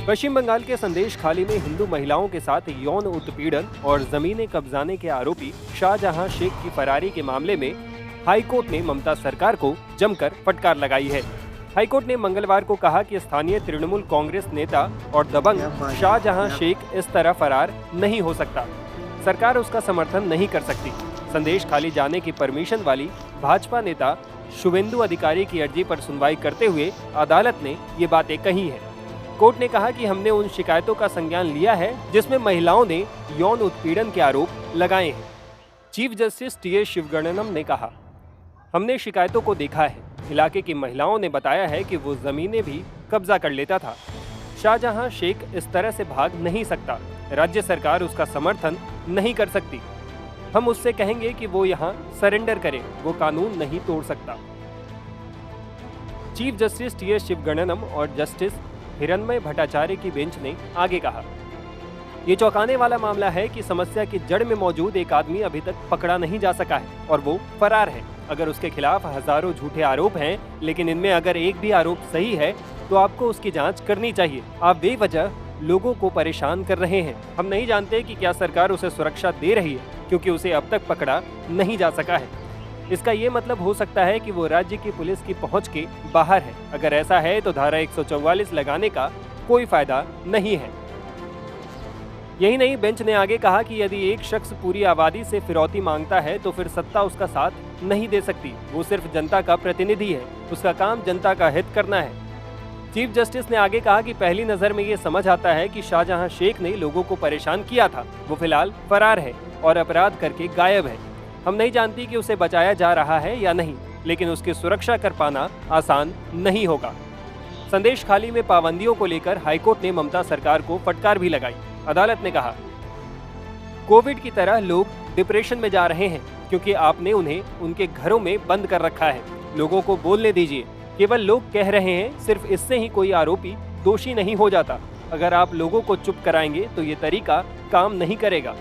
पश्चिम बंगाल के संदेश खाली में हिंदू महिलाओं के साथ यौन उत्पीड़न और जमीनें कब्जाने के आरोपी शाहजहां शेख की फरारी के मामले में हाईकोर्ट ने ममता सरकार को जमकर फटकार लगाई है। हाईकोर्ट ने मंगलवार को कहा कि स्थानीय तृणमूल कांग्रेस नेता और दबंग शाहजहां शेख इस तरह फरार नहीं हो सकता। सरकार उसका समर्थन नहीं कर सकती। संदेश खाली जाने की परमिशन वाली भाजपा नेता शुभेंदु अधिकारी की अर्जी पर सुनवाई करते हुए अदालत ने ये बातें कही हैं। कोर्ट ने कहा कि हमने उन शिकायतों का संज्ञान लिया है जिसमें महिलाओं ने यौन उत्पीड़न के आरोप लगाए हैं। Chief justice T.S.. शिवगणनम ने कहा, हमने शिकायतों को देखा है। इलाके की महिलाओं ने बताया है कि वो जमीनें भी कब्जा कर लेता था। शाहजहां शेख इस तरह से भाग नहीं सकता। राज्य सरकार उसका समर्थन नहीं कर सकती। हम उससे कहेंगे कि वो यहाँ सरेंडर करे, वो कानून नहीं तोड़ सकता। Chief justice T.S.. शिवगणनम और जस्टिस हिरण्मय भट्टाचार्य की बेंच ने आगे कहा, ये चौंकाने वाला मामला है कि समस्या की जड़ में मौजूद एक आदमी अभी तक पकड़ा नहीं जा सका है और वो फरार है। अगर उसके खिलाफ हजारों झूठे आरोप हैं, लेकिन इनमें अगर एक भी आरोप सही है तो आपको उसकी जांच करनी चाहिए। आप बेवजह लोगों को परेशान कर रहे हैं। हम नहीं जानते कि क्या सरकार उसे सुरक्षा दे रही है क्योंकि उसे अब तक पकड़ा नहीं जा सका है। इसका ये मतलब हो सकता है कि वो राज्य की पुलिस की पहुंच के बाहर है। अगर ऐसा है तो धारा 144 लगाने का कोई फायदा नहीं है। यही नहीं, बेंच ने आगे कहा कि यदि एक शख्स पूरी आबादी से फिरौती मांगता है तो फिर सत्ता उसका साथ नहीं दे सकती। वो सिर्फ जनता का प्रतिनिधि है, उसका काम जनता का हित करना है। चीफ जस्टिस ने आगे कहा कि पहली नजर में ये समझ आता है कि शाहजहां शेख ने लोगों को परेशान किया था। वो फिलहाल फरार है और अपराध करके गायब है। हम नहीं जानती कि उसे बचाया जा रहा है या नहीं, लेकिन उसकी सुरक्षा कर पाना आसान नहीं होगा। संदेश खाली में पाबंदियों को लेकर हाईकोर्ट ने ममता सरकार को फटकार भी लगाई। अदालत ने कहा, कोविड की तरह लोग डिप्रेशन में जा रहे हैं क्योंकि आपने उन्हें उनके घरों में बंद कर रखा है। लोगों को बोलने दीजिए। केवल लोग कह रहे हैं, सिर्फ इससे ही कोई आरोपी दोषी नहीं हो जाता। अगर आप लोगों को चुप कराएंगे तो ये तरीका काम नहीं करेगा।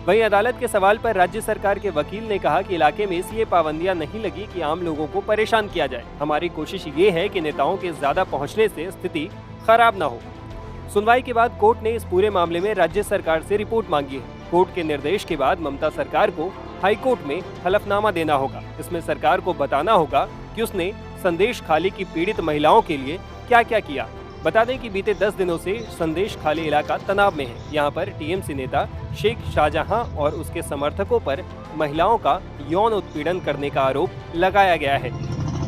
वहीं अदालत के सवाल पर राज्य सरकार के वकील ने कहा कि इलाके में इसलिए पाबंदियां नहीं लगी कि आम लोगों को परेशान किया जाए। हमारी कोशिश ये है कि नेताओं के ज्यादा पहुंचने से स्थिति खराब ना हो। सुनवाई के बाद कोर्ट ने इस पूरे मामले में राज्य सरकार से रिपोर्ट मांगी है। कोर्ट के निर्देश के बाद ममता सरकार को हाईकोर्ट में हलफनामा देना होगा। इसमें सरकार को बताना होगा कि उसने संदेश खाली की पीड़ित महिलाओं के लिए क्या क्या किया। बता दें कि बीते 10 दिनों से संदेश खाली इलाका तनाव में है। यहाँ पर टीएमसी नेता शेख शाहजहां और उसके समर्थकों पर महिलाओं का यौन उत्पीड़न करने का आरोप लगाया गया है।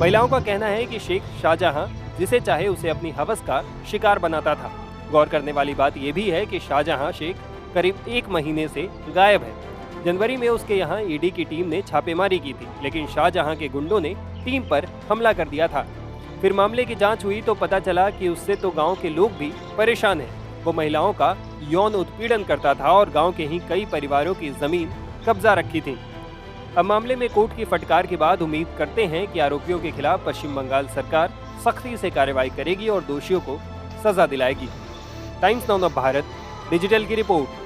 महिलाओं का कहना है कि शेख शाहजहां जिसे चाहे उसे अपनी हवस का शिकार बनाता था। गौर करने वाली बात यह भी है कि शाहजहां शेख करीब 1 महीने से गायब है। जनवरी में उसके यहाँ ईडी की टीम ने छापेमारी की थी, लेकिन शाहजहां के गुंडों ने टीम पर हमला कर दिया था। फिर मामले की जांच हुई तो पता चला कि उससे तो गांव के लोग भी परेशान हैं। वो महिलाओं का यौन उत्पीड़न करता था और गांव के ही कई परिवारों की जमीन कब्जा रखी थी। अब मामले में कोर्ट की फटकार के बाद उम्मीद करते हैं कि आरोपियों के खिलाफ पश्चिम बंगाल सरकार सख्ती से कार्रवाई करेगी और दोषियों को सजा दिलाएगी। टाइम्स नाउ भारत डिजिटल की रिपोर्ट।